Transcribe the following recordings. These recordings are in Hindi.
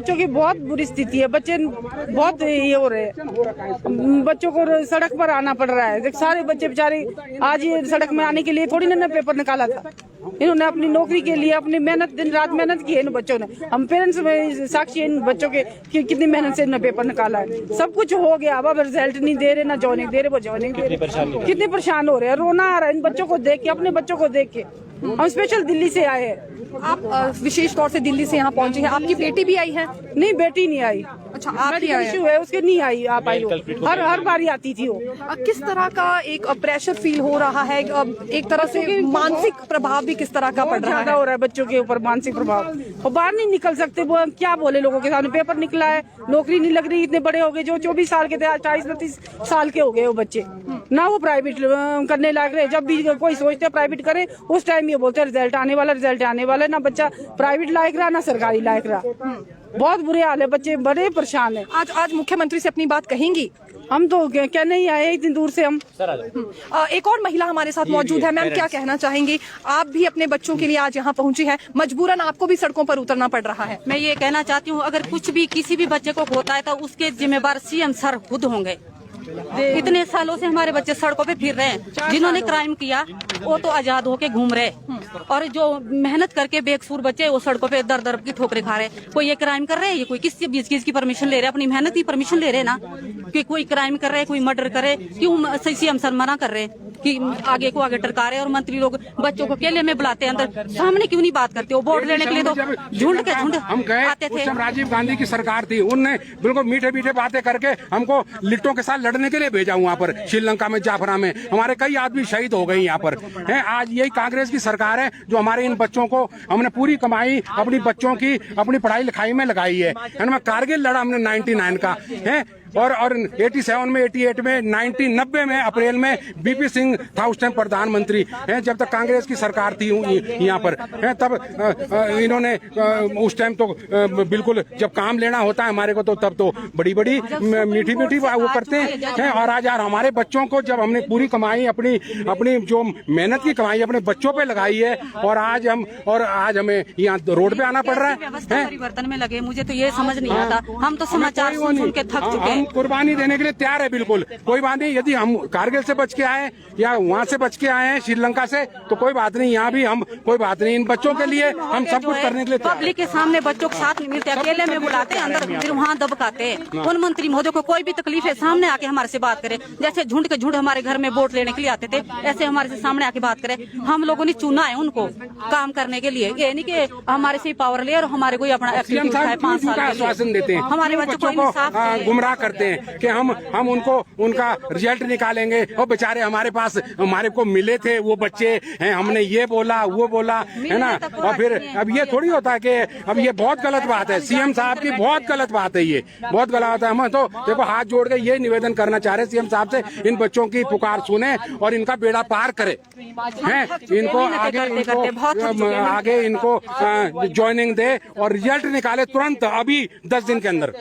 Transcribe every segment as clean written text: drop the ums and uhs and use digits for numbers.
बच्चों की बहुत बुरी स्थिति है, बच्चे बहुत ये हो रहे हैं, बच्चों को सड़क पर आना पड़ रहा है। सारे बच्चे बेचारे आज ये सड़क में आने के लिए थोड़ी ना पेपर निकाला था, इन्होंने अपनी नौकरी के लिए अपनी मेहनत, दिन रात मेहनत की है इन बच्चों ने। हम पेरेंट्स में साक्षी इन बच्चों के कि कितनी मेहनत से इन्होंने पेपर निकाला है। सब कुछ हो गया, अब रिजल्ट नहीं दे रहे, ना जॉइनिंग दे रहे, वो जॉइनिंग दे रहे, कितने परेशान हो रहे हैं। रोना आ रहा है इन बच्चों को देख के, अपने बच्चों को देख के। हम स्पेशल दिल्ली से आए हैं। आप विशेष तौर से दिल्ली से यहाँ पहुंचे हैं, आपकी बेटी भी आई है? नहीं, बेटी नहीं आई। अच्छा, आप ही आए हैं। इशू है उसके, नहीं आई, आप आई हो। हर बारी आती थी वो। किस तरह का एक प्रेशर फील हो रहा है, एक तरह से मानसिक प्रभाव भी किस तरह का पड़ रहा है? हो रहा है बच्चों के ऊपर मानसिक प्रभाव। वो बाहर नहीं निकल सकते, वो क्या बोले लोगों के सामने। पेपर निकला है, नौकरी नहीं लग रही, इतने बड़े हो गए, जो 24 साल के थे 28-29 साल के हो गए वो बच्चे। ना वो प्राइवेट करने लायक रहे। जब भी कोई सोचते प्राइवेट करे, उस टाइम ये बोलते रिजल्ट आने वाला, रिजल्ट आने वाला। ना बच्चा प्राइवेट लायक रहा, ना सरकारी लायक रहा। बहुत बुरे हाल है, बच्चे बड़े परेशान है। आज मुख्यमंत्री से अपनी बात कहेंगी? हम तो कहने ही आए इतनी दूर से हम। एक और महिला हमारे साथ मौजूद है। मैम, क्या कहना चाहेंगी? आप भी अपने बच्चों के लिए आज यहाँ पहुंची है, मजबूरन आपको भी सड़कों पर उतरना पड़ रहा है। मैं ये कहना चाहती हूँ, अगर कुछ भी किसी भी बच्चे को होता है तो उसके जिम्मेदार सीएम सर खुद होंगे। इतने सालों से हमारे बच्चे सड़कों पे फिर रहे हैं, जिन्होंने क्राइम किया वो तो आजाद होके घूम रहे, और जो मेहनत करके बेकसूर बच्चे वो सड़कों पे दर दर की ठोकरें खा रहे। कोई ये क्राइम कर रहे हैं, ये कोई किस चीज की परमिशन ले रहे हैं? अपनी मेहनत की परमिशन ले रहे हैं ना, कि कोई क्राइम कर रहे हैं, कोई मर्डर करे, क्यों सीएम सर मना कर रहे हैं कि आगे को आगे टरका रहे? और मंत्री लोग बच्चों को केले में बुलाते हैं, अंदर सामने क्यों नहीं बात करते? वो वोट लेने के लिए तो झुंड के झुंड आते थे। राजीव गांधी की सरकार थी, उनने बिल्कुल मीठे मीठे बातें करके हमको लिट्टों के साथ लड़ने के लिए भेजा वहाँ पर श्रीलंका में, जाफरा में। हमारे कई आदमी शहीद हो गए यहाँ पर हैं। आज यही कांग्रेस की सरकार है जो हमारे इन बच्चों को, हमने पूरी कमाई अपनी बच्चों की अपनी पढ़ाई लिखाई में लगाई है। कारगिल लड़ा हमने 99 का है, और 87 में, 88 में, 90 में अप्रैल में बीपी सिंह था उस टाइम प्रधानमंत्री हैं। जब तक कांग्रेस की सरकार थी यहाँ पर है, तब इन्होंने उस टाइम तो बिल्कुल जब काम लेना होता है हमारे को तो तब तो बड़ी बड़ी मीठी मीठी वो करते हैं। और आज यार हमारे बच्चों को जब हमने पूरी कमाई अपनी जो मेहनत की कमाई अपने बच्चों पे लगाई है, और आज हमें यहाँ रोड पे आना पड़ रहा है। परिवर्तन में लगे, मुझे तो ये समझ नहीं आता। हम तो समाचार सुन के थक चुके हैं। कुर्बानी देने के लिए तैयार है, बिल्कुल कोई बात नहीं। यदि हम कारगिल से बच के आए या वहाँ से बच के आए हैं श्रीलंका से, तो कोई बात नहीं, यहाँ भी हम कोई बात नहीं, इन बच्चों के लिए हम सब कुछ करने के लिए पब्लिक के सामने बच्चों के साथ नहीं मिलते, अकेले में बुलाते हैं अंदर, फिर वहाँ दबकाते हैं। उन मंत्री महोदय को कोई भी तकलीफ है सामने आके हमारे से बात करे। जैसे झुंड के झुंड हमारे घर में वोट लेने के लिए आते थे, ऐसे हमारे से सामने आके बात करे। हम लोगों ने चुना है उनको काम करने के लिए, ये नहीं कि हमारे से पावर ले और हमारे कोई अपना एक्टिविटी उठाए 5 साल आश्वासन देते हैं, हमारे बच्चों को गुमराह करते हैं कि हम उनको उनका रिजल्ट निकालेंगे। और बेचारे हमारे पास हमारे को मिले थे वो बच्चे हैं, हमने ये बोला वो बोला है ना। और फिर अब ये थोड़ी होता है कि अब ये बहुत गलत बात है, सीएम साहब की बहुत गलत बात है, ये बहुत गलत है। हम तो देखो हाथ जोड़ के ये निवेदन करना चाह रहे हैं सीएम साहब से, इन बच्चों की पुकार सुने और इनका बेड़ा पार करे हैं, इनको आगे इनको ज्वाइनिंग दे और रिजल्ट निकाले तुरंत, अभी 10 दिन के अंदर।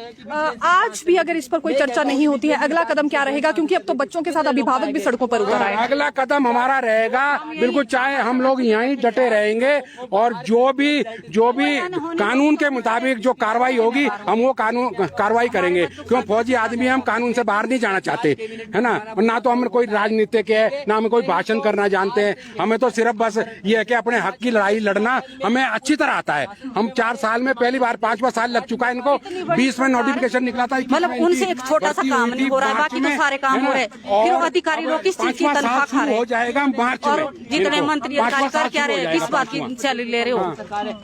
आज भी अगर इस पर कोई चर्चा नहीं होती है, अगला कदम क्या रहेगा? क्योंकि अब तो बच्चों के साथ अभिभावक भी सड़कों पर उतर आए। अगला कदम हमारा रहेगा बिल्कुल, चाहे हम लोग यहीं डटे रहेंगे, और जो भी कानून के मुताबिक जो कार्रवाई होगी हम वो कार्रवाई करेंगे। क्यों फौजी आदमी हम कानून से बाहर नहीं जाना चाहते है ना तो हम कोई राजनीतिक है, ना हमें कोई भाषण करना जानते हैं। हमें तो सिर्फ बस ये है कि अपने हक की लड़ाई लड़ना हमें अच्छी तरह आता है। हम 4 साल में पहली बार 5वां साल लग चुका है इनको, 20 में नोटिफिकेशन निकला था, मतलब उनसे एक छोटा सा काम नहीं हो रहा है, बाकी तो सारे काम हो रहे हैं। फिर अधिकारी लोग किस चीज की तनख्वाह खा रहे हैं? हो जाएगा मार्च और में। जितने मंत्री अधिकारी कर क्या रहे हैं, किस बात की सैलरी ले रहे हो?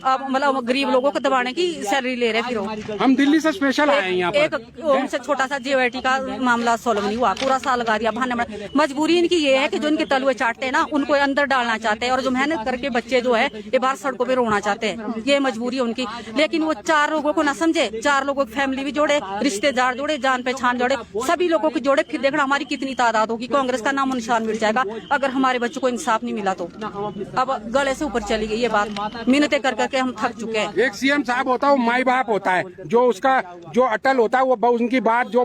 अब मतलब गरीब लोगों को दबाने की सैलरी ले रहे हैं। फिर हम दिल्ली से स्पेशल आए हैं यहाँ पर। एक उनसे छोटा सा जीओटी का मामला सॉल्व नहीं हुआ, पूरा साल लगा दिया बहाने में। मजबूरी इनकी ये है कि जो इनके तलुए चाटते हैं ना, उनको अंदर डालना चाहते हैं, और जो मेहनत करके बच्चे जो है ये बाहर सड़कों पे रोना चाहते हैं। ये मजबूरी है उनकी। लेकिन वो 4 लोगों को ना समझे, 4 लोगों की फैमिली भी जोड़े, रिश्तेदार जोड़े, जान पहचान जोड़े, सभी लोगों को जोड़े। फिर देखना हमारी कितनी तादाद होगी, कांग्रेस का नामो निशान मिल जाएगा अगर हमारे बच्चों को इंसाफ नहीं मिला तो। अब गले से ऊपर चली गई ये बात, मिन्नतें कर करके हम थक चुके हैं। एक सीएम साहब होता है वो माई बाप होता है, जो उसका जो अटल होता है वो उनकी बात जो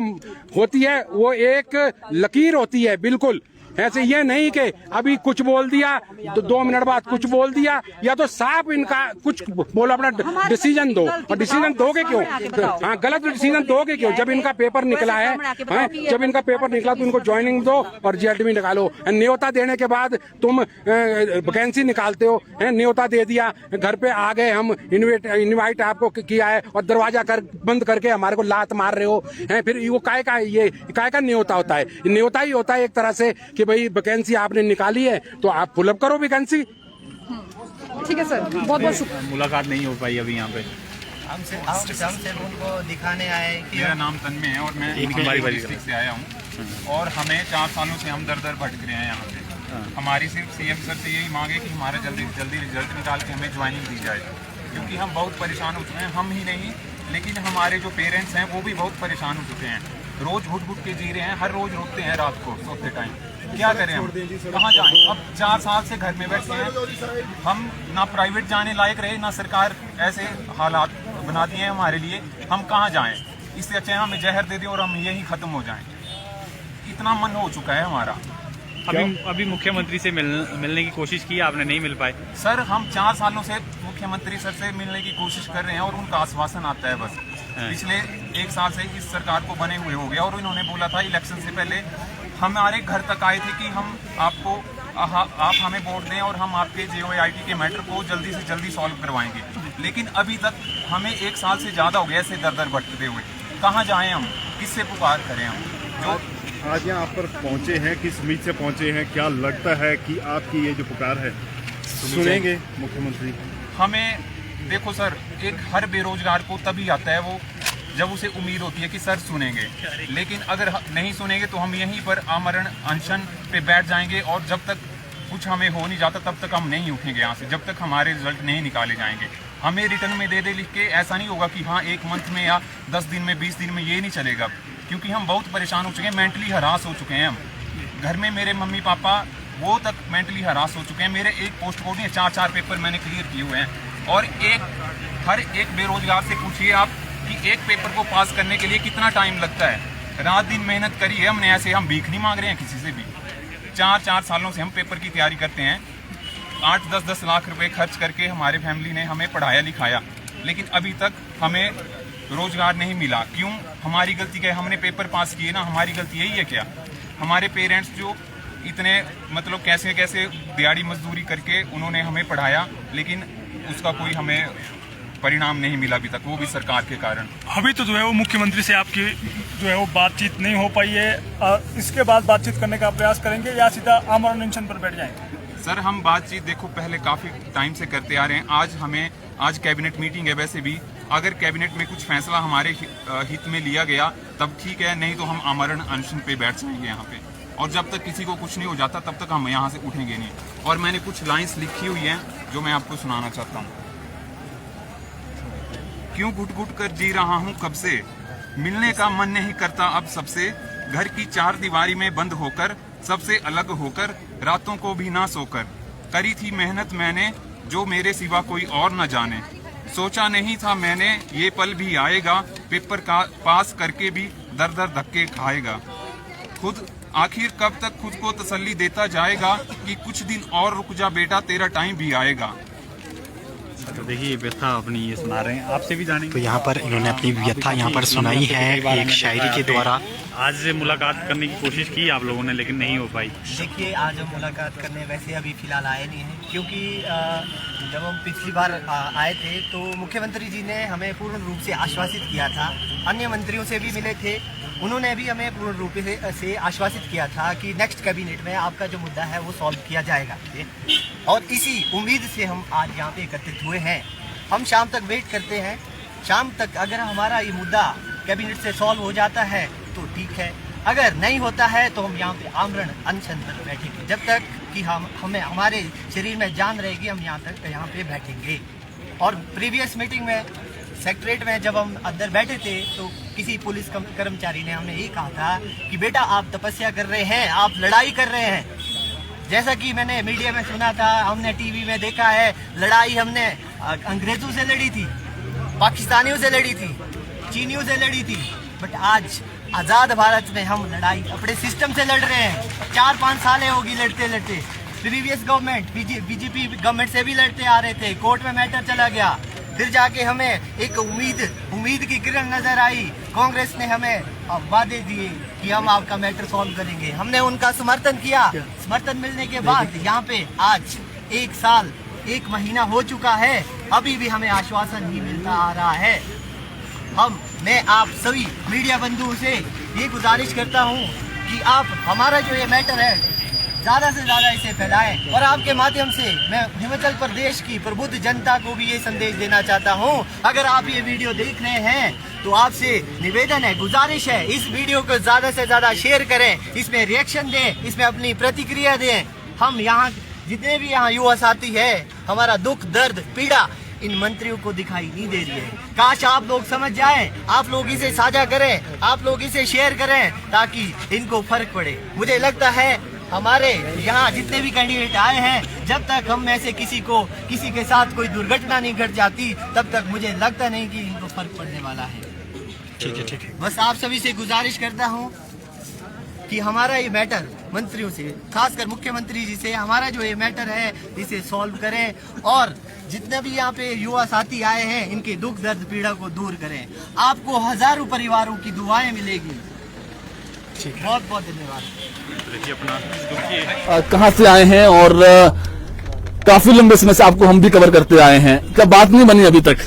होती है वो एक लकीर होती है बिल्कुल, ऐसे ये नहीं कि अभी कुछ बोल दिया तो 2 मिनट बाद कुछ बोल दिया, या तो साफ इनका कुछ बोलो, अपना डिसीजन दो। और डिसीजन दोगे क्यों? हाँ, गलत डिसीजन दोगे क्यों? जब इनका पेपर निकला है, जब इनका पेपर निकला तो इनको ज्वाइनिंग दो और जेएडमी निकालो। न्योता देने के बाद तुम वैकेंसी निकालते हो, न्योता दे दिया, घर पे आ गए, हम इनवाइट आपको किया है और दरवाजा बंद करके हमारे को लात मार रहे हो। फिर वो काय का न्योता होता है? न्योता ही होता है एक तरह से कि भाई वैकेंसी आपने निकाली है तो आप फुलअप करो वैकेंसी। ठीक है सर, बहुत बहुत शुक्रिया। मुलाकात नहीं हो पाई अभी यहाँ पे। हम सिर्फ उनको दिखाने आए कि मेरा नाम तन्मय है और मैं डिस्ट्रिक्ट से आया हूँ और हमें 4 सालों से हम दर दर भटक रहे हैं यहाँ पे। हमारी सिर्फ सीएम सर से यही मांग है कि हमारा जल्दी जल्दी रिजल्ट निकाल के हमें ज्वाइनिंग दी जाए, क्योंकि हम बहुत परेशान हो चुके हैं। हम ही नहीं लेकिन हमारे जो पेरेंट्स हैं वो भी बहुत परेशान हो चुके हैं। रोज घुट घुट के जी रहे हैं, हर रोज रोते हैं रात को सोते टाइम। क्या करें हम, कहाँ जाएं? अब 4 साल से घर में बैठे हैं हम, ना प्राइवेट जाने लायक रहे, ना सरकार ऐसे हालात बना दिए हैं हमारे लिए। हम कहाँ जाएं? इससे अच्छा हमें जहर दे दें और हम यहीं खत्म हो जाएं। इतना मन हो चुका है हमारा। अभी मुख्यमंत्री से मिलने की कोशिश की, आपने नहीं मिल पाए? सर हम 4 सालों से मुख्यमंत्री सर से मिलने की कोशिश कर रहे हैं और उनका आश्वासन आता है बस। पिछले 1 साल से इस सरकार को बने हुए हो गया और इन्होंने बोला था इलेक्शन से पहले हमारे घर तक आए थे कि हम आपको आप हमें वोट दें और हम आपके JOIT के मैटर को जल्दी से जल्दी सॉल्व करवाएंगे। लेकिन अभी तक हमें 1 साल से ज़्यादा हो गया ऐसे दर दर भटकते हुए। कहाँ जाएं हम, किससे पुकार करें हम? जो आज यहाँ पर पहुँचे हैं, किस उम्मीद से पहुँचे हैं? क्या लगता है कि आपकी ये जो पुकार है सुनेंगे मुख्यमंत्री? हमें देखो सर, एक हर बेरोजगार को तभी आता है वो जब उसे उम्मीद होती है कि सर सुनेंगे, लेकिन अगर नहीं सुनेंगे तो हम यहीं पर आमरण अनशन पे बैठ जाएंगे और जब तक कुछ हमें हो नहीं जाता तब तक हम नहीं उठेंगे यहाँ से, जब तक हमारे रिजल्ट नहीं निकाले जाएंगे। हमें रिटर्न में दे दे लिख के, ऐसा नहीं होगा कि हाँ 1 मंथ में या 10 दिन में 20 दिन में, ये नहीं चलेगा, क्योंकि हम बहुत परेशान हो चुके हैं, मेंटली हरास हो चुके हैं हम। घर में मेरे मम्मी पापा वो तक मेंटली हरास हो चुके हैं। मेरे एक पोस्ट कोड नहीं, 4 पेपर मैंने क्लियर किए हुए हैं और हर एक बेरोजगार से पूछिए आप कि एक पेपर को पास करने के लिए कितना टाइम लगता है। रात दिन मेहनत करी है हमने, ऐसे हम भीख नहीं मांग रहे हैं किसी से भी। 4 सालों से हम पेपर की तैयारी करते हैं, 8-10 लाख रुपए खर्च करके हमारे फैमिली ने हमें पढ़ाया लिखाया, लेकिन अभी तक हमें रोजगार नहीं मिला। क्यों? हमारी गलती क्या है? हमने पेपर पास किए ना, हमारी गलती यही है क्या? हमारे पेरेंट्स जो इतने मतलब कैसे कैसे दिहाड़ी मजदूरी करके उन्होंने हमें पढ़ाया, लेकिन उसका कोई हमें परिणाम नहीं मिला अभी तक, वो भी सरकार के कारण। अभी तो जो है वो मुख्यमंत्री से आपकी जो है वो बातचीत नहीं हो पाई है, इसके बाद बातचीत करने का प्रयास करेंगे या सीधा आमरण अनशन पर बैठ जाएंगे? सर हम बातचीत देखो पहले काफ़ी टाइम से करते आ रहे हैं। आज कैबिनेट मीटिंग है, वैसे भी अगर कैबिनेट में कुछ फैसला हमारे हित में लिया गया तब ठीक है, नहीं तो हम आमरण अनशन पे बैठ जाएंगे यहाँ पे। और जब तक किसी को कुछ नहीं हो जाता तब तक हम यहाँ से उठेंगे नहीं। और मैंने कुछ लाइंस लिखी हुई हैं जो मैं आपको सुनाना चाहता हूँ। क्यों घुट घुट कर जी रहा हूँ कब से, मिलने का मन नहीं करता अब सबसे, घर की 4 दीवारी में बंद होकर, सबसे अलग होकर, रातों को भी ना सोकर, करी थी मेहनत मैंने जो मेरे सिवा कोई और न जाने, सोचा नहीं था मैंने ये पल भी आएगा, पेपर का पास करके भी दर दर धक्के खाएगा। खुद आखिर कब तक खुद को तसल्ली देता जाएगा कि कुछ दिन और रुक जा बेटा, तेरा टाइम भी आएगा। तो देखिए व्यथा अपनी ये सुना रहे हैं, आपसे भी जानेंगे। तो यहाँ पर इन्होंने अपनी व्यथा यहाँ पर सुनाई है एक शायरी के द्वारा। आज मुलाकात करने की कोशिश की आप लोगों ने, लेकिन नहीं हो पाई। देखिए आज हम मुलाकात करने वैसे अभी फिलहाल आए नहीं हैं, क्योंकि जब हम पिछली बार आए थे तो मुख्यमंत्री जी ने हमें पूर्ण रूप से आश्वासित किया था, अन्य मंत्रियों से भी मिले थे, उन्होंने भी हमें पूर्ण रूप से आश्वासित किया था कि नेक्स्ट कैबिनेट में आपका जो मुद्दा है वो सॉल्व किया जाएगा। और इसी उम्मीद से हम आज यहाँ पे एकत्रित हुए हैं। हम शाम तक वेट करते हैं, शाम तक अगर हमारा ये मुद्दा कैबिनेट से सॉल्व हो जाता है तो ठीक है, अगर नहीं होता है तो हम यहाँ पे आमरण अनशन पर बैठेंगे, जब तक कि हमें हमारे शरीर में जान रहेगी हम यहाँ पे बैठेंगे। और प्रीवियस मीटिंग में सेक्रेटरीट में जब हम अंदर बैठे थे तो किसी पुलिस कर्मचारी ने हमें ये कहा था कि बेटा आप तपस्या कर रहे हैं, आप लड़ाई कर रहे हैं। जैसा कि मैंने मीडिया में सुना था, हमने टीवी में देखा है, लड़ाई हमने अंग्रेजों से लड़ी थी, पाकिस्तानियों से लड़ी थी, चीनियों से लड़ी थी, बट आज आजाद भारत में हम लड़ाई अपने सिस्टम से लड़ रहे हैं। 4-5 सालें होगी लड़ते लड़ते। प्रीवियस गवर्नमेंट बीजेपी गवर्नमेंट से भी लड़ते आ रहे थे, कोर्ट में मैटर चला गया, फिर जाके हमें एक उम्मीद की किरण नजर आई। कांग्रेस ने हमें वादे दिए कि हम आपका मैटर सॉल्व करेंगे, हमने उनका समर्थन किया। समर्थन मिलने के बाद यहाँ पे आज 1 साल 1 महीना हो चुका है, अभी भी हमें आश्वासन नहीं मिलता आ रहा है। मैं आप सभी मीडिया बंधुओं से ये गुजारिश करता हूँ कि आप हमारा जो ये मैटर है ज़्यादा से ज़्यादा इसे फैलाएं, और आपके माध्यम से मैं हिमाचल प्रदेश की प्रबुद्ध जनता को भी ये संदेश देना चाहता हूँ। अगर आप ये वीडियो देख रहे हैं तो आपसे निवेदन है, गुजारिश है, इस वीडियो को ज़्यादा से ज़्यादा शेयर करें, इसमें रिएक्शन दें, इसमें अपनी प्रतिक्रिया दें। हम यहाँ जितने भी यहाँ युवा साथी है, हमारा दुख दर्द पीड़ा इन मंत्रियों को दिखाई नहीं दे रही है। काश आप लोग समझ जाएं, आप लोग इसे साझा करें, आप लोग इसे शेयर करें ताकि इनको फर्क पड़े। मुझे लगता है हमारे यहाँ जितने भी कैंडिडेट आए हैं, जब तक हम में से किसी के साथ कोई दुर्घटना नहीं घट जाती, तब तक मुझे लगता नहीं कि इनको फर्क पड़ने वाला है। ठीक है। बस आप सभी से गुजारिश करता हूँ कि हमारा ये मैटर मंत्रियों से, खासकर मुख्यमंत्री जी से, हमारा जो ये मैटर है इसे सॉल्व करें, और जितने भी यहाँ पे युवा साथी आए हैं इनके दुख दर्द पीड़ा को दूर करें। आपको हजारों परिवारों की दुआएं मिलेगी। बहुत बहुत धन्यवाद। कहाँ से आए हैं और काफी लंबे समय से आपको हम भी कवर करते आए हैं, क्या बात नहीं बनी अभी तक?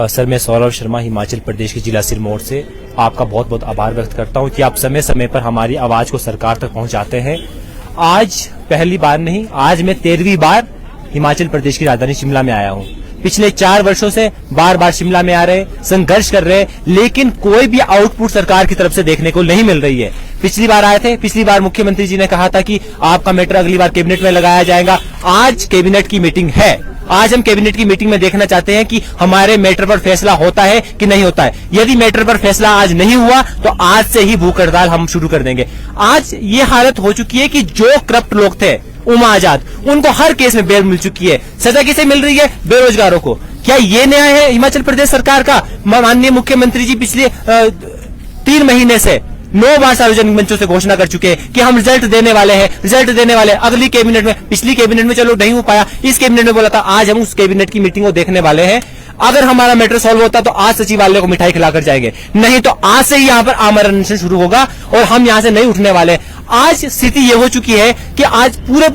सर, मैं सौरभ शर्मा हिमाचल प्रदेश के जिला सिरमौर से आपका बहुत बहुत आभार व्यक्त करता हूं कि आप समय समय पर हमारी आवाज को सरकार तक पहुंचाते हैं। आज पहली बार नहीं, आज मैं 13वीं बार हिमाचल प्रदेश की राजधानी शिमला में आया हूं। पिछले 4 वर्षों से बार बार शिमला में आ रहे, संघर्ष कर रहे, लेकिन कोई भी आउटपुट सरकार की तरफ से देखने को नहीं मिल रही है। पिछली बार आए थे, पिछली बार मुख्यमंत्री जी ने कहा था कि आपका मैटर अगली बार कैबिनेट में लगाया जाएगा। आज कैबिनेट की मीटिंग है, आज हम कैबिनेट की मीटिंग में देखना चाहते हैं कि हमारे मैटर पर फैसला होता है कि नहीं होता है। यदि मैटर पर फैसला आज नहीं हुआ तो आज से ही भूख हड़ताल हम शुरू कर देंगे। आज ये हालत हो चुकी है कि जो करप्ट लोग थे, उमा आजाद, उनको हर केस में बेल मिल चुकी है। सजा किसे मिल रही है? बेरोजगारों को। क्या ये न्याय है हिमाचल प्रदेश सरकार का? माननीय मुख्यमंत्री जी पिछले 3 महीने से 9 बार सार्वजनिक मंचों से घोषणा कर चुके हैं कि हम रिजल्ट देने वाले हैं, रिजल्ट देने वाले हैं। अगली कैबिनेट में, पिछली कैबिनेट में चलो नहीं हो पाया, इस कैबिनेट में बोला था, आज हम उस कैबिनेट की मीटिंग को देखने वाले हैं। अगर हमारा मैटर सॉल्व होता तो आज सचिवालय को मिठाई खिलाकर जाएंगे, नहीं तो आज से ही यहाँ पर आमरण अनशन शुरू होगा और हम यहाँ से नहीं उठने वाले। आज स्थिति ये हो चुकी है कि आज पूरे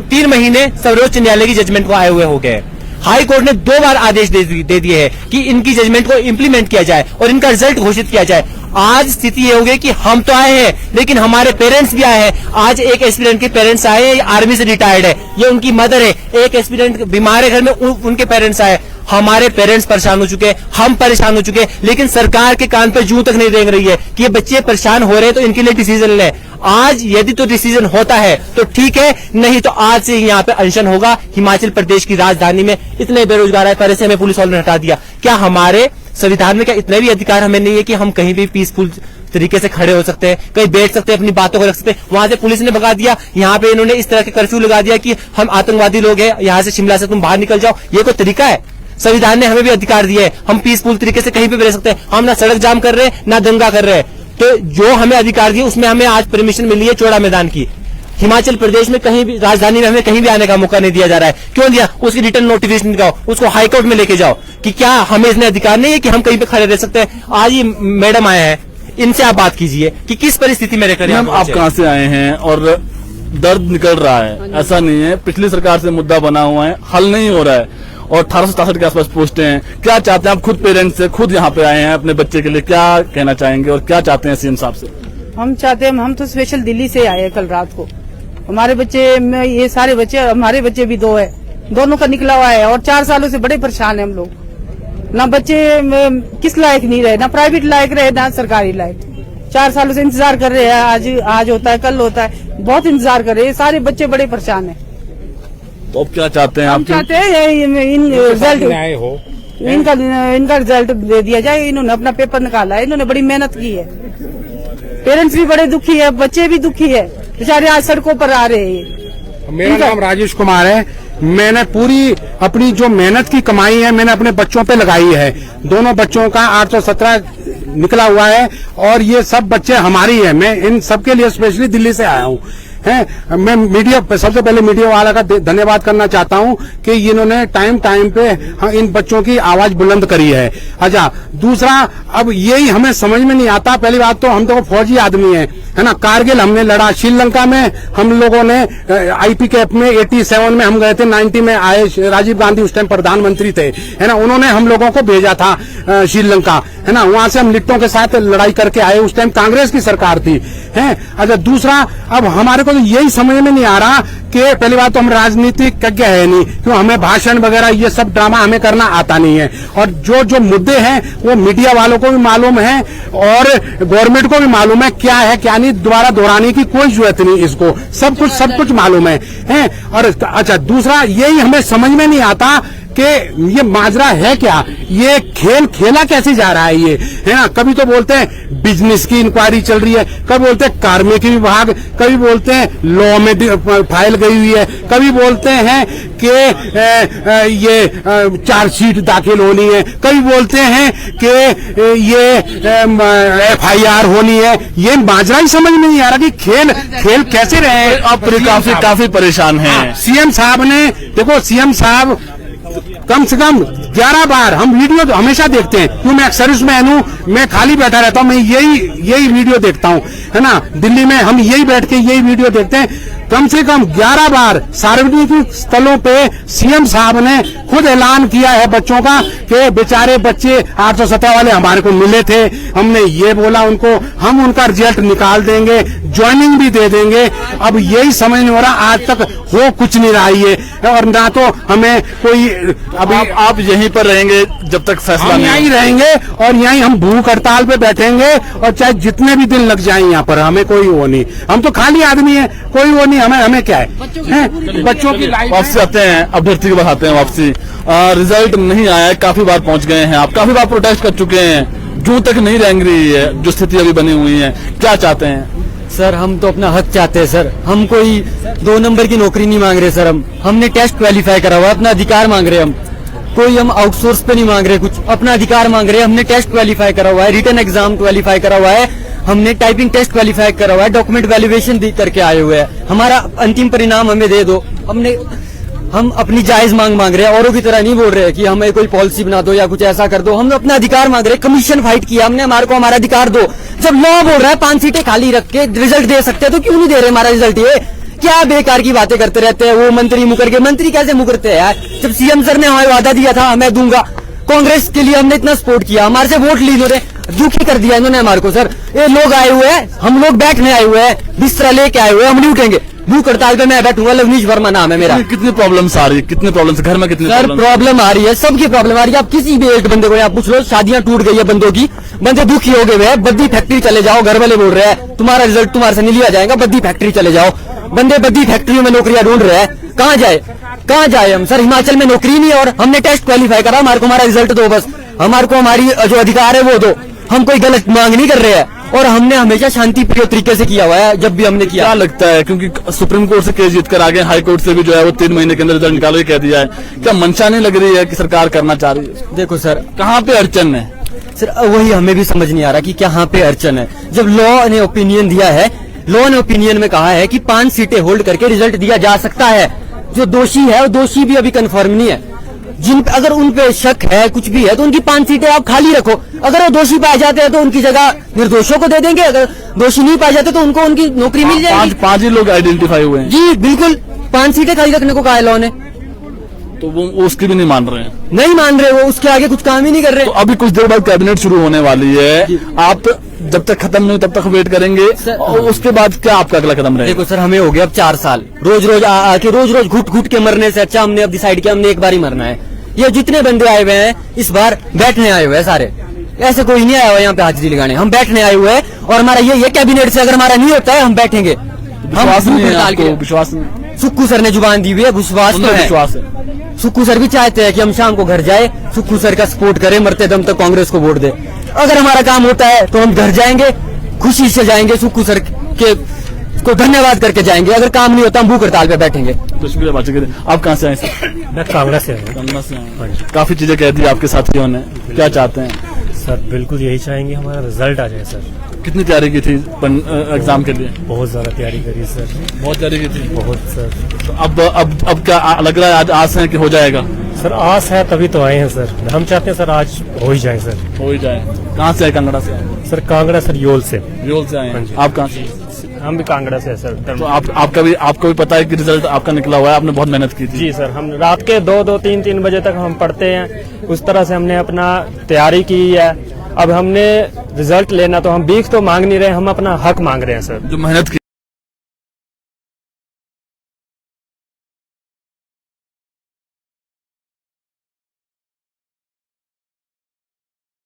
3 महीने सर्वोच्च न्यायालय की जजमेंट को आए हुए हो गए। हाई कोर्ट ने 2 बार आदेश दे दिए हैं कि इनकी जजमेंट को इंप्लीमेंट किया जाए और इनका रिजल्ट घोषित किया जाए। आज स्थिति ये हो गई कि हम तो आए हैं, लेकिन हमारे पेरेंट्स भी आए हैं। आज एक एस्पिरेंट के पेरेंट्स आए हैं, आर्मी से रिटायर्ड है, ये उनकी मदर है। एक एस्पिरेंट बीमार है घर में, उनके पेरेंट्स आए। हमारे पेरेंट्स परेशान हो चुके, हम परेशान हो चुके, लेकिन सरकार के कान पर जूं तक नहीं रेंग रही है कि ये बच्चे परेशान हो रहे हैं तो इनके लिए डिसीजन ले। आज यदि तो डिसीजन होता है तो ठीक है, नहीं तो आज से ही यहाँ पे अनशन होगा। हिमाचल प्रदेश की राजधानी में इतने बेरोजगार है, पहले से हमें पुलिस वालों ने हटा दिया। क्या हमारे संविधान में क्या इतने भी अधिकार हमें नहीं है कि हम कहीं भी पीसफुल तरीके से खड़े हो सकते हैं, कहीं बैठ सकते हैं, अपनी बातों को रख सकते हैं? वहां से पुलिस ने भगा दिया, यहाँ पे इन्होंने इस तरह के कर्फ्यू लगा दिया कि हम आतंकवादी लोग हैं, यहाँ से शिमला से तुम बाहर निकल जाओ। ये कोई तरीका है? संविधान ने हमें भी अधिकार दिए है, हम पीसफुल तरीके से कहीं पे भी रह सकते हैं। हम ना सड़क जाम कर रहे हैं, ना दंगा कर रहे हैं। तो जो हमें अधिकार दिए उसमें हमें आज परमिशन मिली है चौड़ा मैदान की। हिमाचल प्रदेश में कहीं भी, राजधानी में हमें कहीं भी आने का मौका नहीं दिया जा रहा है। क्यों दिया? उसकी रिटर्न नोटिफिकेशन दिखाओ, उसको हाईकोर्ट में लेके जाओ कि क्या हमें इसने अधिकार नहीं है कि हम कहीं पे खड़े रह सकते हैं। आज ये मैडम आए हैं, इनसे आप बात कीजिए कि किस परिस्थिति में रहकर आप कहाँ से आए हैं और दर्द निकल रहा है? ऐसा नहीं है, पिछली सरकार से मुद्दा बना हुआ है, हल नहीं हो रहा है और 1867 के आसपास पोस्टें हैं। क्या चाहते हैं आप? खुद पेरेंट्स से खुद यहाँ पे आए हैं, अपने बच्चे के लिए क्या कहना चाहेंगे और क्या चाहते हैं सीएम साहब से? हम चाहते हैं, हम तो स्पेशल दिल्ली से आए हैं कल रात को। हमारे बच्चे में ये सारे बच्चे, हमारे बच्चे भी 2 है, दोनों का निकला हुआ है और 4 सालों से बड़े परेशान है हम लोग। ना बच्चे किस लायक नहीं रहे, ना प्राइवेट लायक रहे, ना सरकारी लायक। 4 सालों से इंतजार कर रहे हैं, आज होता है, कल होता है, बहुत इंतजार कर रहे हैं। सारे बच्चे बड़े परेशान है। तो अब क्या चाहते हैं? हम चाहते हैं इनका रिजल्ट दे दिया जाए। इन्होंने अपना पेपर निकाला है, इन्होंने बड़ी मेहनत की है। पेरेंट्स भी बड़े दुखी है, बच्चे भी दुखी है, बेचारे आज सड़कों पर आ रहे हैं। मेरा नाम राजेश कुमार है। मैंने पूरी अपनी जो मेहनत की कमाई है मैंने अपने बच्चों पे लगाई है। दोनों बच्चों का 817 निकला हुआ है और ये सब बच्चे हमारी है। मैं इन सबके लिए स्पेशली दिल्ली से आया हूँ। हैं, मैं मीडिया सबसे पहले मीडिया वाला का धन्यवाद करना चाहता हूं कि इन्होंने टाइम पे इन बच्चों की आवाज बुलंद करी है। अच्छा, दूसरा, अब यही हमें समझ में नहीं आता। पहली बात तो हम तो फौजी आदमी है ना। कारगिल हमने लड़ा, श्रीलंका में हम लोगों ने आईपी कैप में 87 में हम गए थे, 90 में आए। राजीव गांधी उस टाइम प्रधानमंत्री थे, है ना। उन्होंने हम लोगों को भेजा था श्रीलंका, है ना। वहां से हम लिट्टों के साथ लड़ाई करके आए। उस टाइम कांग्रेस की सरकार थी, है। अच्छा, दूसरा, अब हमारे को तो यही समझ में नहीं आ रहा कि पहली बात तो हम राजनीतिज्ञ है नहीं, क्यों हमें भाषण वगैरह ये सब ड्रामा हमें करना आता नहीं है। और जो मुद्दे हैं वो मीडिया वालों को भी मालूम है और गवर्नमेंट को भी मालूम है क्या है क्या नहीं। दोबारा दोहराने की कोई जरूरत नहीं, इसको सब कुछ मालूम है। और अच्छा, दूसरा, यही हमें समझ में नहीं आता कि ये माजरा है क्या, ये खेल खेला कैसे जा रहा है, ये है ना। कभी तो बोलते हैं बिजनेस की इंक्वायरी चल रही है, कभी बोलते हैं कार्मिक विभाग, कभी बोलते हैं लॉ में फाइल गई हुई है, कभी बोलते हैं कि ये चार्जशीट दाखिल होनी है, कभी बोलते हैं कि ये FIR होनी है। ये माजरा ही समझ में नहीं आ रहा कि खेल कैसे रहे। आप काफी परेशान हैं। सीएम साहब ने, देखो सीएम साहब कम से कम 11 बार, हम वीडियो तो हमेशा देखते हैं, क्यों मैं सर्विस मैन हूँ, मैं खाली बैठा रहता हूँ, मैं यही वीडियो देखता हूँ, है ना। दिल्ली में हम यही बैठ के यही वीडियो देखते हैं। कम से कम 11 बार सार्वजनिक स्थलों पे सीएम साहब ने खुद ऐलान किया है बच्चों का कि बेचारे बच्चे 817 वाले हमारे को मिले थे, हमने ये बोला उनको, हम उनका रिजल्ट निकाल देंगे, ज्वाइनिंग भी दे देंगे। अब यही समझ नहीं हो रहा, आज तक हो कुछ नहीं रहा ये, और ना तो हमें कोई अभी आप यहीं पर रहेंगे जब तक फैसला हम यहीं रहेंगे और यहीं हम भूख हड़ताल पे बैठेंगे, और चाहे जितने भी दिन लग जाए यहाँ पर, हमें कोई वो नहीं। हम तो खाली आदमी है, कोई वो नहीं, हमें क्या है, बच्चों की लाइफ। वापसी आते हैं, अभ्यर्थी के बाद आते हैं वापसी। रिजल्ट नहीं आया है, काफी बार पहुंच गए हैं आप, काफी बार प्रोटेस्ट कर चुके हैं, जून तक नहीं रहेंगी रही है जो स्थिति अभी बनी हुई है, क्या चाहते हैं? सर, हम तो अपना हक चाहते हैं सर। हम कोई 2 नंबर की नौकरी नहीं मांग रहे सर। हमने टेस्ट क्वालिफाई करा हुआ, अपना अधिकार मांग रहे हम। कोई हम आउटसोर्स पे नहीं मांग रहे कुछ, अपना अधिकार मांग रहे हैं। हमने टेस्ट क्वालिफाई करा हुआ है, रिटन एग्जाम क्वालिफाई करा हुआ है, हमने टाइपिंग टेस्ट क्वालिफाई करा हुआ है, डॉक्यूमेंट वैल्यूएशन करके आए हुए हैं। हमारा अंतिम परिणाम हमें दे दो। हम अपनी जायज मांग रहे हैं, औरों की तरह नहीं बोल रहे हैं कि हमें कोई पॉलिसी बना दो या कुछ ऐसा कर दो। हम अपना अधिकार मांग रहे हैं, कमीशन फाइट किया हमने, हमारे को हमारा अधिकार दो। जब लॉ बोल रहा है 5 सीटें खाली रख के रिजल्ट दे सकते हैं, तो क्यों नहीं दे रहे हमारा रिजल्ट? ये क्या बेकार की बातें करते रहते हैं। वो मंत्री मुकर के, मंत्री कैसे मुकरते हैं यार? जब सीएम सर ने हमें वादा दिया था मैं दूंगा, कांग्रेस के लिए हमने इतना सपोर्ट किया, हमारे से वोट ली इन्होंने, दुखी कर दिया इन्होंने हमारे को। सर, ये लोग आए हुए हैं, हम लोग बैठने आए हुए हैं, बिस्तरा लेके आए हुए हैं, हम नहीं उठेंगे। भूख हड़ताल पे मैं बैठूंगा। लवनीश वर्मा नाम है मेरा। कितनी प्रॉब्लम्स आ रही है? कितने प्रॉब्लम्स घर में? कितनी सर प्रॉब्लम आ रही है, सबकी प्रॉब्लम आ रही है। आप किसी भी एक बंदे को यहाँ पूछ लो, शादियां टूट गई है बंदों की, बंदे दुखी हो गए हैं। बद्दी फैक्ट्री चले जाओ, घर वाले बोल रहे हैं तुम्हारा रिजल्ट तुम्हारे से नहीं लिया जाएगा, बद्दी फैक्ट्री चले जाओ। बंदे बद्दी फैक्ट्रियों में नौकरियां ढूंढ रहे हैं, कहाँ जाए हम? सर, हिमाचल में नौकरी नहीं है और हमने टेस्ट क्वालिफाई करा, हमारे को हमारा रिजल्ट दो बस, हमारे को हमारी जो अधिकार है वो दो। हम कोई गलत मांग नहीं कर रहे हैं और हमने हमेशा शांति प्रिय तरीके से किया हुआ है जब भी हमने किया। क्या लगता है, क्योंकि सुप्रीम कोर्ट से केस जीत कर आगे, हाई कोर्ट से भी जो है वो 3 महीने के अंदर रिजल्ट निकालो कह दिया है, क्या मंशा नहीं लग रही है कि सरकार करना चाह रही है? देखो सर, कहाँ पे अड़चन है? सर वही हमें भी समझ नहीं आ रहा कि कहाँ पे अड़चन है। जब लॉ ने ओपिनियन दिया है, लॉ ने ओपिनियन में कहा है कि 5 सीटें होल्ड करके रिजल्ट दिया जा सकता है। जो दोषी है वो दोषी भी अभी कंफर्म नहीं है। अगर उन पे शक है कुछ भी है तो उनकी 5 सीटें आप खाली रखो। अगर वो दोषी पाए जाते हैं तो उनकी जगह निर्दोषों को दे देंगे, अगर दोषी नहीं पाए जाते तो उनको उनकी नौकरी मिल जाएगी। 5 ही लोग आइडेंटिफाई हुए हैं। जी बिल्कुल, 5 सीटें खाली रखने को कहा है लॉ ने, तो वो उसकी भी नहीं मान रहे हैं। नहीं मान रहे, वो उसके आगे कुछ काम ही नहीं कर रहे। तो अभी कुछ देर बाद कैबिनेट शुरू होने वाली है, आप जब तक खत्म नहीं तब तक वेट करेंगे और उसके बाद क्या आपका अगला कदम रहेगा? देखो सर, हमें हो गया अब 4 साल रोज आके रोज घुट के मरने से अच्छा हमने अब डिसाइड किया हमने एक बार ही मरना है। ये जितने बंदे आए हुए हैं इस बार बैठने आए हुए हैं सारे, ऐसे कोई नहीं आया हुआ यहाँ पे हाजिरी लगाने। हम बैठने आए हुए हैं और हमारा ये कैबिनेट से अगर हमारा नहीं होता है हम बैठेंगे। विश्वास नहीं है आपको? विश्वास नहीं? सुक्खू सर ने जुबान दी हुई है, विश्वास है। सुक्खू सर भी चाहते हैं कि हम शाम को घर जाए, सुक्खू सर का सपोर्ट करें, मरते दम तक कांग्रेस को वोट दे। अगर हमारा काम होता है तो हम घर जाएंगे, खुशी से जाएंगे, सुक्खू सर के को धन्यवाद करके जाएंगे। अगर काम नहीं होता हम भूख हड़ताल पे बैठेंगे। तो शुक्रिया बात करते। आप कहाँ से आए सर? मैं कांगड़ा से कांगड़ा से। काफी चीजें कह दी आपके साथियों ने, क्या चाहते हैं? सर बिल्कुल यही चाहेंगे हमारा रिजल्ट आ जाए सर। कितनी तैयारी की थी एग्जाम के लिए? बहुत ज्यादा तैयारी करी सर। बहुत तैयारी की थी? बहुत सर। तो अब क्या लग रहा है, आज आस है कि हो जाएगा? सर आस है तभी तो आए हैं सर। हम चाहते हैं सर आज हो ही जाए सर। हो ही जाए। कहाँ से आए? कांगड़ा से? सर कांगड़ा सर, योल से। योल से आए हैं। आप कहाँ से? हम भी कांगड़ा से सर। तो आपको भी पता है कि रिजल्ट आपका निकला हुआ है, आपने बहुत मेहनत की थी? जी सर, हम रात के 2-2, 3-3 बजे तक हम पढ़ते हैं, उस तरह से हमने अपना तैयारी की है। अब हमने रिजल्ट लेना, तो हम भीख तो मांग नहीं रहे, हम अपना हक मांग रहे हैं सर। जो मेहनत की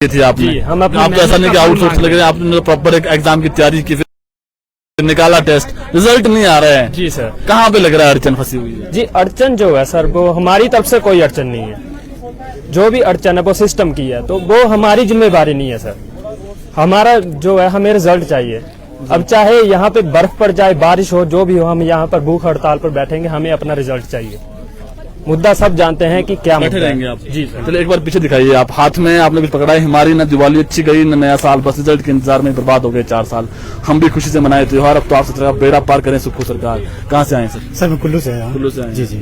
थी आपने, हम आपको ऐसा नहीं कि आउटसोर्स लग रहे, आपने प्रॉपर एक एग्जाम की तैयारी की, फिर निकाला टेस्ट, रिजल्ट नहीं आ रहा है। जी सर। कहाँ पे लग रहा है अड़चन फंसी हुई है? जी अड़चन जो है सर, वो हमारी तरफ से कोई अड़चन नहीं है। जो भी अड़चन है वो सिस्टम की है, तो वो हमारी जिम्मेदारी नहीं है सर। हमारा जो है, हमें रिजल्ट चाहिए। अब चाहे यहाँ पे बर्फ पड़ जाए, बारिश हो, जो भी हो, हम यहाँ पर भूख हड़ताल पर बैठेंगे, हमें अपना रिजल्ट चाहिए। मुद्दा सब जानते हैं कि क्या बैठे रहेंगे आप? जी सर। चलिए एक बार पीछे दिखाइए आप, हाथ में आपने कुछ पकड़ा है। हमारी न दिवाली अच्छी गई न नया साल, बस रिजल्ट के इंतजार में बर्बाद हो गए 4 साल। हम भी खुशी से मनाए त्योहार, अब तो आप सोच रहे बेड़ा पार करें सुखो सरकार। कहाँ से आए सर? सर मैं कुल्लू से आया हूँ। कुल्लू से आए? जी जी।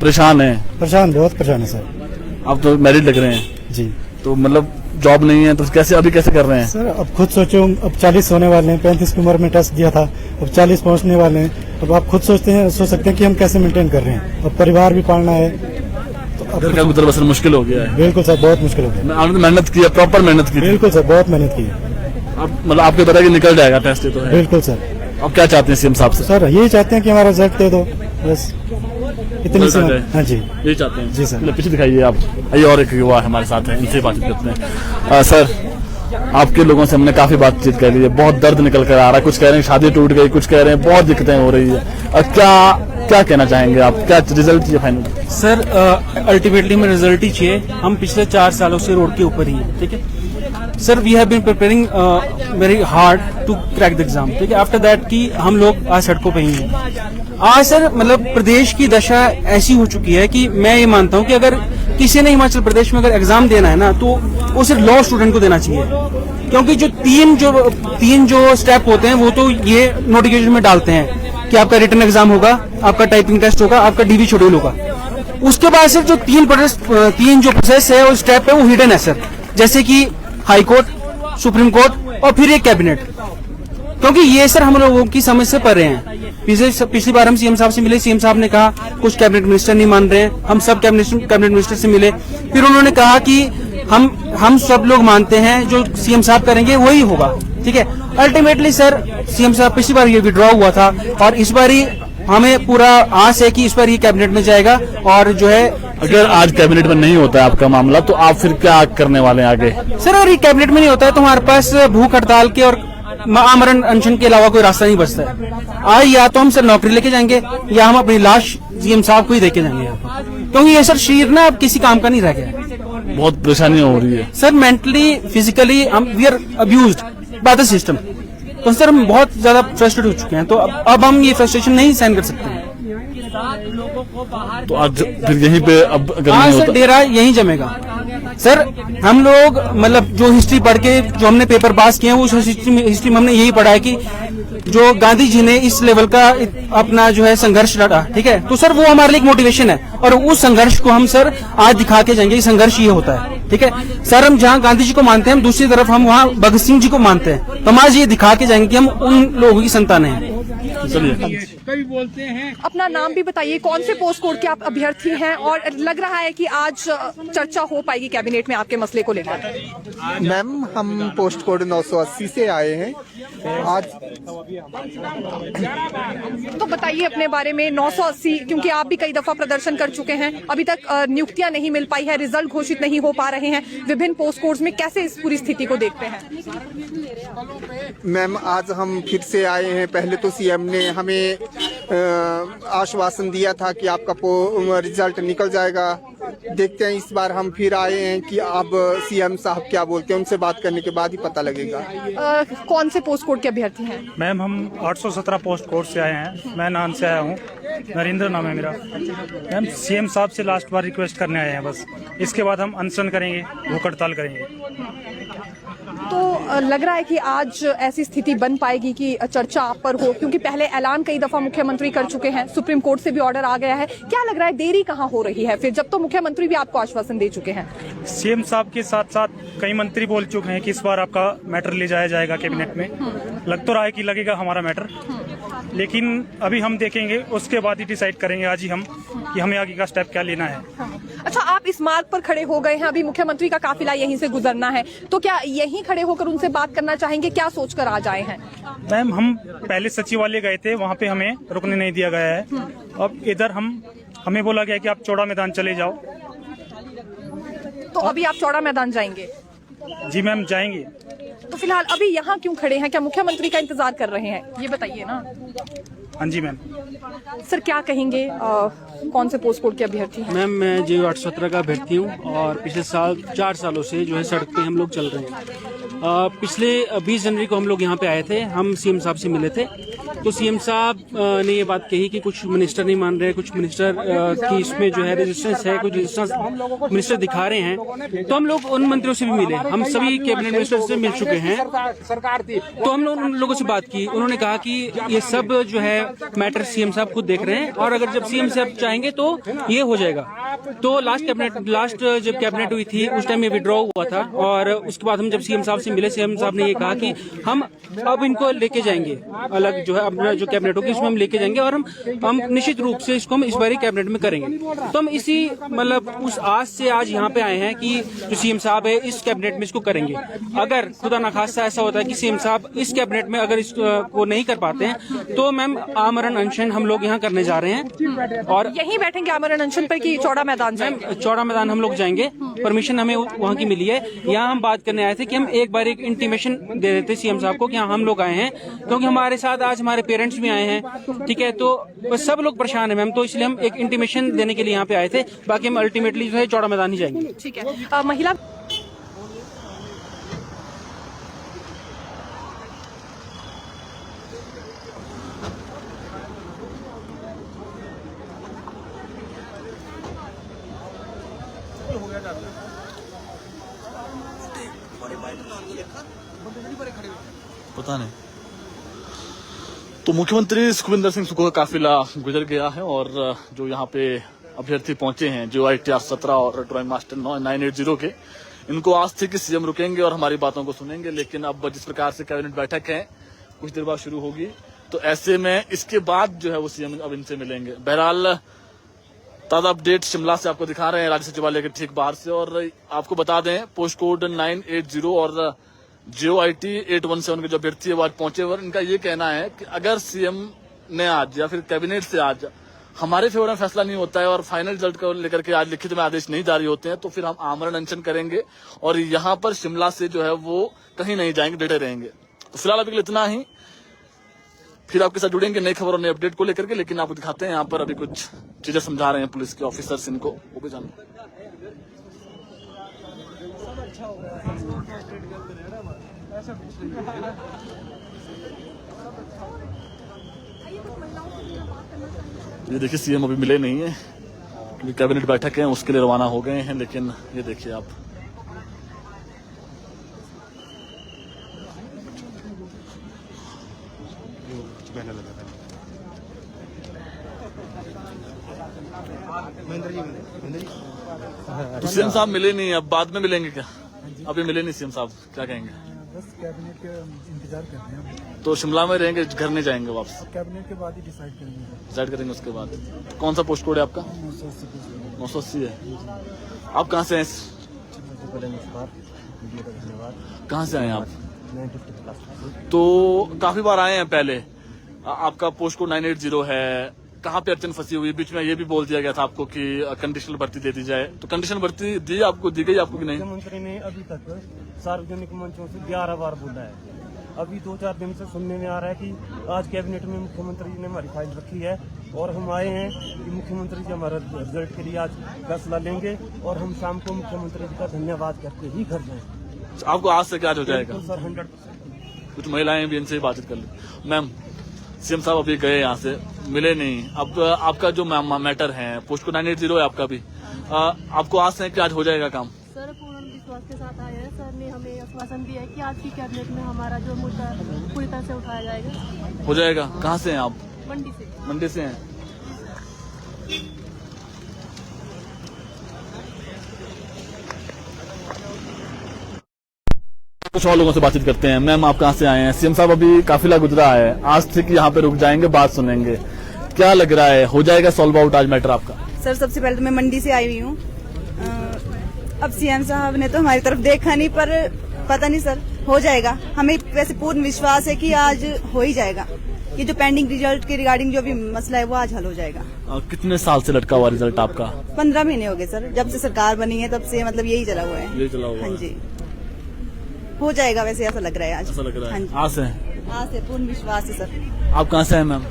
परेशान है? परेशान, बहुत परेशान है सर। आप तो मैरिड लग रहे हैं? जी। तो मतलब जॉब नहीं है, तो कैसे अभी कैसे कर रहे हैं? सर अब खुद सोचो, अब 40 होने वाले हैं, 35 की उम्र में टेस्ट दिया था, अब 40 पहुंचने वाले हैं। अब आप खुद सोच सकते हैं कि हम कैसे मेंटेन कर रहे हैं। अब परिवार भी पालना है, तो घर का गुजर बसर मुश्किल हो गया है। बिल्कुल सर, बहुत मुश्किल हो गया। आपने मेहनत की है, प्रॉपर मेहनत की? बिल्कुल सर, बहुत मेहनत की है। अब मतलब आपको पता है कि निकल जाएगा टेस्ट, तो है? बिल्कुल सर। अब क्या चाहते हैं सीएम साहब से? सर यही चाहते हैं कि हमारा रिजल्ट दे दो, बस इतनी सी। हाँ जी, यही चाहते हैं? जी सर। पीछे दिखाइए आप। आइए, और एक युवा हमारे साथ है, इनसे बातचीत करते हैं। सर, आपके लोगों से हमने काफी बातचीत कर ली है, बहुत दर्द निकल कर आ रहा है। कुछ कह रहे हैं शादी टूट गई, कुछ कह रहे हैं बहुत दिक्कतें हो रही है। क्या कहना चाहेंगे आप? क्या रिजल्ट चाहिए फाइनल? सर अल्टीमेटली हमें रिजल्ट ही चाहिए। हम पिछले 4 सालों से रोड के ऊपर ही हैं, ठीक है sir. We have been preparing very hard to crack the exam, ठीक है। आफ्टर दैट कि हम लोग आज सड़कों पे ही हैं। आज सर मतलब प्रदेश की दशा ऐसी हो चुकी है कि मैं ये मानता हूँ कि अगर किसी ने हिमाचल प्रदेश में अगर एग्जाम देना है ना, तो वो सिर्फ लॉ स्टूडेंट को देना चाहिए, क्योंकि जो तीन जो स्टेप होते हैं वो तो ये नोटिफिकेशन में डालते हैं कि आपका रिटन एग्जाम होगा, आपका टाइपिंग टेस्ट होगा, आपका डीवी शेड्यूल होगा। उसके बाद सिर्फ जो तीन जो प्रोसेस है, वो स्टेप है, वो हिडन है सर। जैसे कि हाई कोर्ट, सुप्रीम कोर्ट और फिर एक कैबिनेट, क्योंकि ये सर हम लोगों की समझ से परे हैं। पिछली बार हम सीएम साहब से मिले, सीएम साहब ने कहा कुछ कैबिनेट मिनिस्टर नहीं मान रहे हैं। हम सब कैबिनेट मिनिस्टर से मिले, फिर उन्होंने कहा कि हम सब लोग मानते हैं जो सीएम साहब करेंगे वही होगा, ठीक है। अल्टीमेटली सर सीएम साहब पिछली बार ये विड्रॉ हुआ था, और इस बार ही हमें पूरा आस है कि इस बार ये कैबिनेट में जाएगा। और जो है, अगर आज कैबिनेट में नहीं होता है आपका मामला, तो आप फिर क्या करने वाले हैं आगे? सर अगर ये कैबिनेट में नहीं होता है तो हमारे पास भूख हड़ताल के और आमरण अनशन के अलावा कोई रास्ता नहीं बचता है। आज या तो हम सर नौकरी लेके जाएंगे, या हम अपनी लाश सीएम साहब को ही देके जाएंगे, क्योंकि ये सर शरीर ना अब किसी काम का नहीं रह गया। बहुत परेशानी हो रही है sir, mentally physically we are abused by the system. तो सर हम बहुत ज्यादा फ्रस्ट्रेट हो चुके हैं, तो अब हम ये फ्रस्ट्रेशन नहीं सहन कर सकते हैं। तो आज फिर यहीं पे अब अगर हाँ नहीं सर, होता, डेरा यहीं जमेगा सर। हम लोग मतलब जो हिस्ट्री पढ़ के जो हमने पेपर पास किए हैं, उस हिस्ट्री में हमने यही पढ़ा है कि जो गांधी जी ने इस लेवल का अपना जो है संघर्ष लड़ा, ठीक है, तो सर वो हमारे लिए एक मोटिवेशन है। और उस संघर्ष को हम सर आज दिखा के जाएंगे, संघर्ष ये होता है, ठीक है सर। हम जहाँ गांधी जी को मानते हैं, हम दूसरी तरफ हम वहाँ भगत सिंह जी को मानते हैं, तो हम आज ये दिखा के जाएंगे कि हम उन लोगों की संतानें हैं। कभी बोलते हैं। अपना नाम भी बताइए, कौन से पोस्ट कोड के आप अभ्यर्थी हैं, और लग रहा है कि आज चर्चा हो पाएगी कैबिनेट में आपके मसले को लेकर? मैम हम पोस्ट कोड 980 से आए हैं आज। तो बताइए अपने बारे में। 980, क्योंकि आप भी कई दफा प्रदर्शन कर चुके हैं, अभी तक नियुक्तियां नहीं मिल पाई है, रिजल्ट घोषित नहीं हो पा रहे हैं विभिन्न पोस्ट कोड्स में, कैसे इस पूरी स्थिति को देखते हैं? मैम आज हम फिर से आए हैं। पहले तो सीएम ने हमें आश्वासन दिया था कि आपका रिजल्ट निकल जाएगा। देखते हैं इस बार हम फिर आए हैं कि अब सीएम साहब क्या बोलते हैं, उनसे बात करने के बाद ही पता लगेगा। कौन से पोस्ट कोड के अभ्यर्थी हैं? मैम हम 817 पोस्ट कोड से आए हैं। मैं नान से आया हूँ, नरेंद्र नाम है मेरा। मैम सीएम साहब से लास्ट बार रिक्वेस्ट करने आए हैं बस, इसके बाद हम अनशन करेंगे, भूख हड़ताल करेंगे। तो लग रहा है कि आज ऐसी स्थिति बन पाएगी कि चर्चा आप पर हो, क्योंकि पहले ऐलान कई दफा मुख्यमंत्री कर चुके हैं, सुप्रीम कोर्ट से भी ऑर्डर आ गया है। क्या लग रहा है देरी कहाँ हो रही है फिर, जब तो मुख्यमंत्री भी आपको आश्वासन दे चुके हैं? सीएम साहब के साथ साथ कई मंत्री बोल चुके हैं कि इस बार आपका मैटर ले जाया जाएगा कैबिनेट में। लग तो रहा है कि लगेगा हमारा मैटर, लेकिन अभी हम देखेंगे, उसके बाद ही डिसाइड करेंगे आज ही हम कि हमें आगे का स्टेप क्या लेना है। अच्छा, आप इस मार्ग पर खड़े हो गए हैं, अभी मुख्यमंत्री का काफिला यहीं से गुजरना है, तो क्या यहीं खड़े होकर उनसे बात करना चाहेंगे? क्या सोचकर आज आए हैं? मैम, हम पहले सचिवालय गए थे, वहाँ पे हमें रुकने नहीं दिया गया है। अब इधर हमें बोला गया कि आप चौड़ा मैदान चले जाओ। तो अभी आप चौड़ा मैदान जाएंगे? जी मैम, जाएंगे। तो फिलहाल अभी यहाँ क्यों खड़े हैं? क्या मुख्यमंत्री का इंतजार कर रहे हैं? ये बताइए ना। हाँ जी मैम। सर, क्या कहेंगे, कौन से पोस्ट कोड के अभ्यर्थी हैं? मैम, मैं JU 817 का अभ्यर्थी हूँ और पिछले 4 सालों से जो है सड़क पे हम लोग चल रहे हैं। पिछले 20 जनवरी को हम लोग यहाँ पे आए थे, हम सीएम साहब से मिले थे, तो सीएम साहब ने ये बात कही कि कुछ मिनिस्टर नहीं मान रहे, कुछ मिनिस्टर की इसमें जो है रेजिस्टेंस है, कुछ रेजिस्टेंस मिनिस्टर दिखा रहे हैं। तो हम लोग उन मंत्रियों से भी मिले, हम सभी कैबिनेट मिनिस्टर से मिल चुके हैं, तो हम लोग उन लोगों से बात की। उन्होंने कहा कि ये सब जो है मैटर सीएम साहब खुद देख रहे हैं और अगर जब सीएम साहब चाहेंगे तो ये हो जाएगा। तो लास्ट जब कैबिनेट हुई थी उस टाइम ये विड्रॉ हुआ था और उसके बाद हम जब सीएम साहब से मिले, सीएम साहब ने ये कहा कि हम अब इनको लेके जाएंगे, अलग जो है अपना जो कैबिनेट होगी इसमें हम लेके जाएंगे और हम निश्चित रूप से इसको हम इस बार कैबिनेट में करेंगे। तो हम इसी मतलब उस आस से आज यहाँ पे आए हैं कि जो सीएम साहब है इस कैबिनेट में इसको करेंगे। अगर खुदा न खास्ता ऐसा होता है कि सीएम साहब इस कैबिनेट में अगर इसको नहीं कर पाते हैं तो मैम आमरण अनशन हम लोग यहाँ करने जा रहे हैं। और यहीं बैठेंगे आमरण अनशन पर कि चौड़ा मैदान जाएंगे? चौड़ा मैदान हम लोग जाएंगे, परमिशन हमें वहाँ की मिली है। यहाँ हम बात करने आए थे कि हम एक बार एक इंटीमेशन दे देते सीएम साहब को कि हम लोग आए हैं, क्योंकि हमारे साथ आज हमारे पेरेंट्स भी आए हैं, ठीक है, तो सब लोग परेशान है मैम, तो इसलिए हम एक इंटीमेशन देने के लिए यहाँ पे आए थे। बाकी हम अल्टीमेटली जो है चौड़ा मैदान ही जाएंगे। ठीक है। महिला पता नहीं। तो मुख्यमंत्री सुखविंदर सिंह सुक्खू का काफिला गुजर गया है और जो यहाँ पे अभ्यर्थी पहुंचे हैं जो JU 817 और ड्राइंग मास्टर 980 के, इनको आज थी कि सीएम रुकेंगे और हमारी बातों को सुनेंगे, लेकिन अब जिस प्रकार से कैबिनेट बैठक है कुछ देर बाद शुरू होगी, तो ऐसे में इसके बाद जो है वो सीएम अब इनसे मिलेंगे। बहरहाल ताज़ा अपडेट शिमला से आपको दिखा रहे हैं, राज्य सचिवालय के ठीक बाहर से। और आपको बता दें पोस्ट कोड 980 और JOIT 817 के जो अभ्यर्थी है वो आज पहुंचे हुए। इनका ये कहना है कि अगर सीएम ने आज या फिर कैबिनेट से आज हमारे फेवर में फैसला नहीं होता है और फाइनल रिजल्ट को लेकर के आज लिखित में आदेश नहीं जारी होते हैं तो फिर हम आमरण अनशन करेंगे और यहाँ पर शिमला से जो है वो कहीं नहीं जाएंगे, डटे रहेंगे। तो फिलहाल अभी इतना ही, फिर आपके साथ जुड़ेंगे नई खबर और नई अपडेट को लेकर के। लेकिन आपको दिखाते हैं यहाँ पर अभी कुछ चीजें समझा रहे हैं पुलिस के ऑफिसर्स, इनको वो भी जानो। ये देखिए सीएम अभी मिले नहीं है क्योंकि कैबिनेट बैठक है उसके लिए रवाना हो गए हैं, लेकिन ये देखिए आप तो सीएम साहब मिले नहीं, अब बाद में मिलेंगे क्या? अभी मिले नहीं सीएम साहब, क्या कहेंगे? बस कैबिनेट के इंतजार कर रहे हैं। तो शिमला में रहेंगे, घर नहीं जाएंगे वापस? कैबिनेट के बाद ही डिसाइड करेंगे उसके बाद। कौन सा पोस्ट कोड है आपका? 980 है। आप कहाँ से हैं? कहाँ से आए आप? तो काफी बार आए हैं पहले। आपका पोस्ट कोड 980 है, कहाँ पे अड़चन फंसी हुई? बीच में ये भी बोल दिया गया था आपको कि कंडीशनल भर्ती दे दी जाए, तो कंडीशनल भर्ती दी आपको, दी गई आपको कि नहीं? मुख्यमंत्री ने अभी तक सार्वजनिक मंचों से 11 बार बोला है। अभी 2-4 दिन से सुनने में आ रहा है कि आज कैबिनेट में मुख्यमंत्री जी ने हमारी फाइल रखी है और हम आए हैं कि मुख्यमंत्री जी हमारा रिजल्ट के लिए आज फैसला लेंगे और हम शाम को मुख्यमंत्री जी का धन्यवाद करके ही घर जाएंगे। आपको आज से क्या हो जाएगा? सर 100%। कुछ महिलाएं भी इनसे बातचीत कर ली। मैम, सीएम साहब अभी गए यहाँ से, मिले नहीं। अब आपका जो मैटर है पोस्ट को 980 है आपका भी, आपको आस है कि आज हो जाएगा काम? सर पूर्ण विश्वास के साथ आए हैं सर, सर ने हमें आश्वासन दिया है कि आज की कैबिनेट में हमारा जो मुद्दा पूरी तरह से उठाया जाएगा। हो जाएगा। कहाँ से हैं आप? मंडी से। मंडी से हैं। कुछ और लोगों से बातचीत करते हैं। मैम, आप कहाँ से आए हैं? सीएम साहब अभी काफिला गुजरा है, आज से कि यहाँ पे रुक जाएंगे, बात सुनेंगे, क्या लग रहा है, हो जाएगा सॉल्व आउट आज मैटर आपका? सर, सबसे पहले तो मैं मंडी से आई हुई हूँ। अब सीएम साहब ने तो हमारी तरफ देखा नहीं, पर पता नहीं सर, हो जाएगा। हमें वैसे पूर्ण विश्वास है कि आज हो ही जाएगा। ये जो पेंडिंग रिजल्ट के रिगार्डिंग जो भी मसला है वो आज हल हो जाएगा। कितने साल से लटका हुआ रिजल्ट आपका? 15 महीने हो गए सर, जब से सरकार बनी है तब से मतलब यही चला हुआ है। यही चला हुआ है। हाँ जी, हो जाएगा। वैसे ऐसा लग रहा है आज। ऐसा लग रहा है। हाँ आज से पूर्ण विश्वास है सर। आप कहाँ से हैं मैम?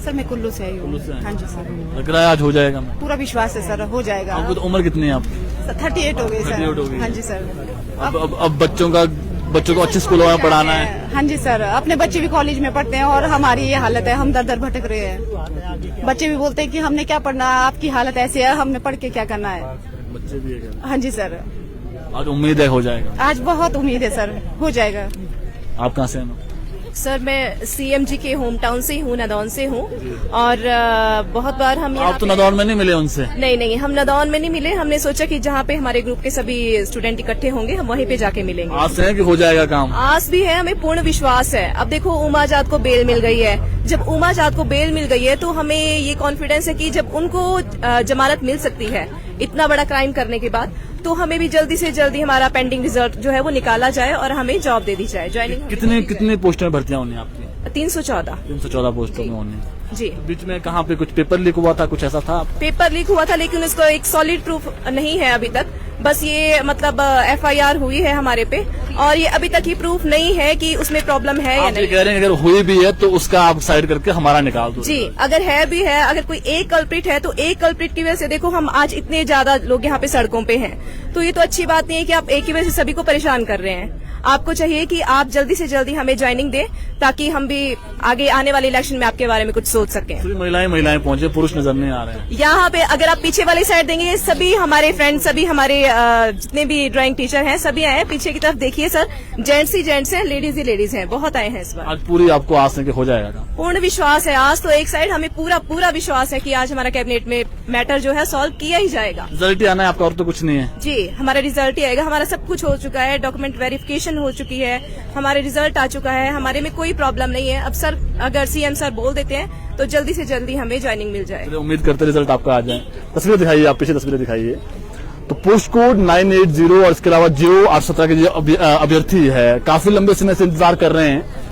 सर, मैं कुल्लू से आई हूँ। हाँ जी सर, लग रहा है आज हो जाएगा। पूरा विश्वास है सर, हो जाएगा। आपको तो उम्र कितनी है आपकी? 38 हो गई सर। 38 हो गई। हाँ जी सर। अब बच्चों को अच्छे स्कूलों में पढ़ाना है। हाँ जी सर, अपने बच्चे भी कॉलेज में पढ़ते हैं और हमारी ये हालत है, हम दर दर भटक रहे हैं। बच्चे भी बोलते हैं कि हमने क्या पढ़ना, आपकी हालत ऐसी है, हमने पढ़ के क्या करना है। बच्चे भी है। हाँ जी सर, आज उम्मीद है हो जाएगा। आज बहुत उम्मीद है सर, हो जाएगा। आप कहाँ से हैं? सर, मैं सीएम जी के होम टाउन से हूँ, नदौन से हूँ। और बहुत बार हम आप तो नदौन में नहीं मिले उनसे? नहीं, हम नदौन में नहीं मिले। हमने सोचा कि जहाँ पे हमारे ग्रुप के सभी स्टूडेंट इकट्ठे होंगे हम वहीं पे जाके मिलेंगे। आस है कि हो जाएगा काम? आस भी है, हमें पूर्ण विश्वास है। अब देखो, उमा जाद को बेल मिल गई है। जब उमा जाद को बेल मिल गई है तो हमें ये कॉन्फिडेंस है कि जब उनको जमानत मिल सकती है इतना बड़ा क्राइम करने के बाद, तो हमें भी जल्दी से जल्दी हमारा पेंडिंग रिजल्ट जो है वो निकाला जाए और हमें जॉब दे दी जाए। ज्वाइनिंग कितने पोस्टर में भर्तियां होनी है आपकी? 314 पोस्टों में होनी जी। बीच में कहाँ पे कुछ पेपर लीक हुआ था, कुछ ऐसा था? पेपर लीक हुआ था, लेकिन उसका एक सॉलिड प्रूफ नहीं है अभी तक। बस ये मतलब FIR हुई है हमारे पे, और ये अभी तक ही प्रूफ नहीं है कि उसमें प्रॉब्लम है या नहीं। कह रहे हैं अगर हुई भी है तो उसका आप साइड करके हमारा निकाल दो। जी, अगर है भी है, अगर कोई एक कल्प्रिट है तो एक कल्प्रिट की वजह से देखो हम आज इतने ज्यादा लोग यहाँ पे सड़कों पे हैं, तो ये तो अच्छी बात नहीं है कि आप एक ही वजह से सभी को परेशान कर रहे हैं। आपको चाहिए कि आप जल्दी से जल्दी हमें ज्वाइनिंग दें ताकि हम भी आगे आने वाले इलेक्शन में आपके बारे में कुछ सोच सकें। महिलाएं पहुंचे, पुरुष नजर नहीं आ रहे हैं यहाँ पे। अगर आप पीछे वाली साइड देंगे, सभी हमारे फ्रेंड्स, सभी हमारे जितने भी ड्राइंग टीचर हैं सभी आए हैं। पीछे की तरफ देखिए सर, जेंट्स ही जेंट्स हैं, लेडीज ही लेडीज हैं, बहुत आए हैं इस बार। आज पूरी आपको आस है कि हो जाएगा? पूर्ण विश्वास है। आज तो एक साइड हमें पूरा विश्वास है कि आज हमारा कैबिनेट में मैटर जो है सॉल्व किया ही जाएगा। रिजल्ट ही आना है आपका, और तो कुछ नहीं है? जी, हमारा रिजल्ट ही आएगा। हमारा सब कुछ हो चुका है, डॉक्यूमेंट वेरिफिकेशन हो चुकी है, हमारे रिजल्ट आ चुका है, हमारे में कोई प्रॉब्लम नहीं है। अब सर, अगर सीएम सर बोल देते हैं तो जल्दी से जल्दी हमें ज्वाइनिंग मिल जाए। उम्मीद करते रिजल्ट आपका आ जाए। तस्वीरें दिखाइए, आप पीछे तस्वीरें दिखाइए। तो पोस्ट कोड 980 और इसके अलावा 0817 के जो अभ्यर्थी है काफी लंबे समय से इंतजार कर रहे हैं।